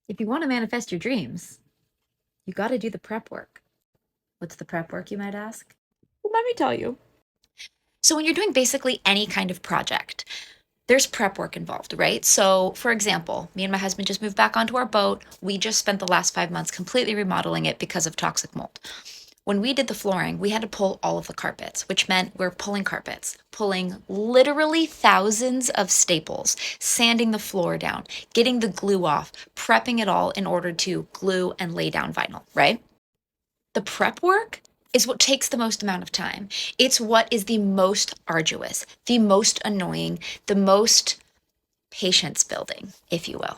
If you want to manifest your dreams, you got to do the prep work. What's the prep work, you might ask? Well, let me tell you. So, when you're doing basically any kind of project, there's prep work involved, right? So, for example, me and my husband just moved back onto our boat. We just spent the last 5 months completely remodeling it because of toxic mold. When we did the flooring, we had to pull all of the carpets, which meant we're pulling carpets, pulling literally thousands of staples, sanding the floor down, getting the glue off, prepping it all in order to glue and lay down vinyl, right? The prep work is what takes the most amount of time. It's what is the most arduous, the most annoying, the most patience building, if you will.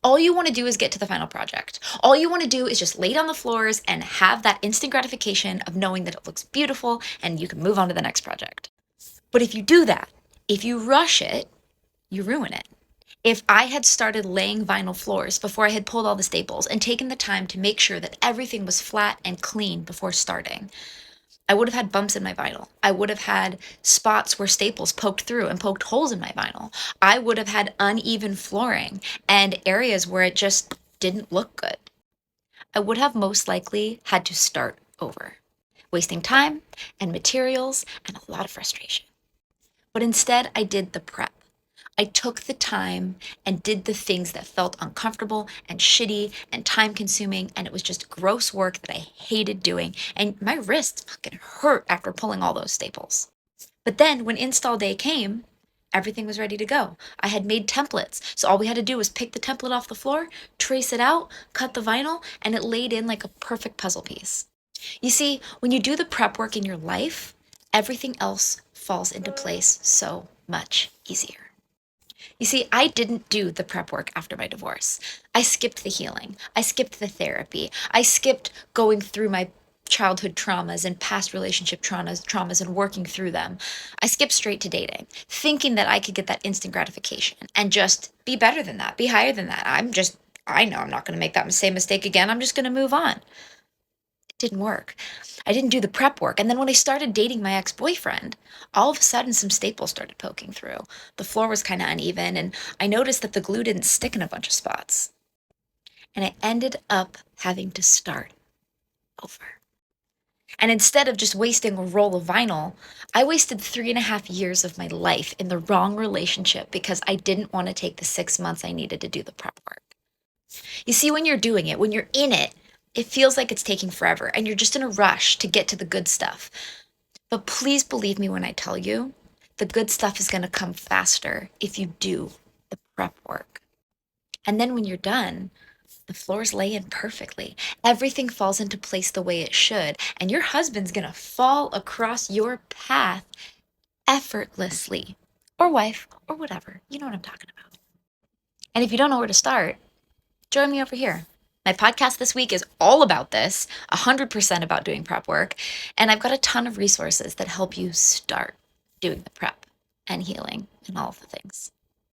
All you want to do is get to the final project. All you want to do is just lay down the floors and have that instant gratification of knowing that it looks beautiful and you can move on to the next project. But if you do that, if you rush it, you ruin it. If I had started laying vinyl floors before I had pulled all the staples and taken the time to make sure that everything was flat and clean before starting, I would have had bumps in my vinyl. I would have had spots where staples poked through and poked holes in my vinyl. I would have had uneven flooring and areas where it just didn't look good. I would have most likely had to start over, wasting time and materials and a lot of frustration. But instead, I did the prep. I took the time and did the things that felt uncomfortable and shitty and time consuming. And it was just gross work that I hated doing. And my wrists fucking hurt after pulling all those staples. But then when install day came, everything was ready to go. I had made templates. So all we had to do was pick the template off the floor, trace it out, cut the vinyl, and it laid in like a perfect puzzle piece. You see, when you do the prep work in your life, everything else falls into place so much easier. You see, I didn't do the prep work after my divorce. I skipped the healing. I skipped the therapy. I skipped going through my childhood traumas and past relationship traumas and working through them. I skipped straight to dating, thinking that I could get that instant gratification and just be better than that, be higher than that. I know I'm not going to make that same mistake again. I'm just going to move on. It didn't work. I didn't do the prep work. And then when I started dating my ex boyfriend, all of a sudden some staples started poking through. The floor was kind of uneven, and I noticed that the glue didn't stick in a bunch of spots. And I ended up having to start over. And instead of just wasting a roll of vinyl, I wasted 3.5 years of my life in the wrong relationship because I didn't want to take the 6 months I needed to do the prep work. You see, when you're doing it, when you're in it, it feels like it's taking forever and you're just in a rush to get to the good stuff. But please believe me when I tell you, the good stuff is going to come faster if you do the prep work. And then when you're done, the floors lay in perfectly. Everything falls into place the way it should. And your husband's going to fall across your path effortlessly. Or wife, or whatever. You know what I'm talking about. And if you don't know where to start, join me over here. My podcast this week is all about this, 100% about doing prep work. And I've got a ton of resources that help you start doing the prep and healing and all of the things.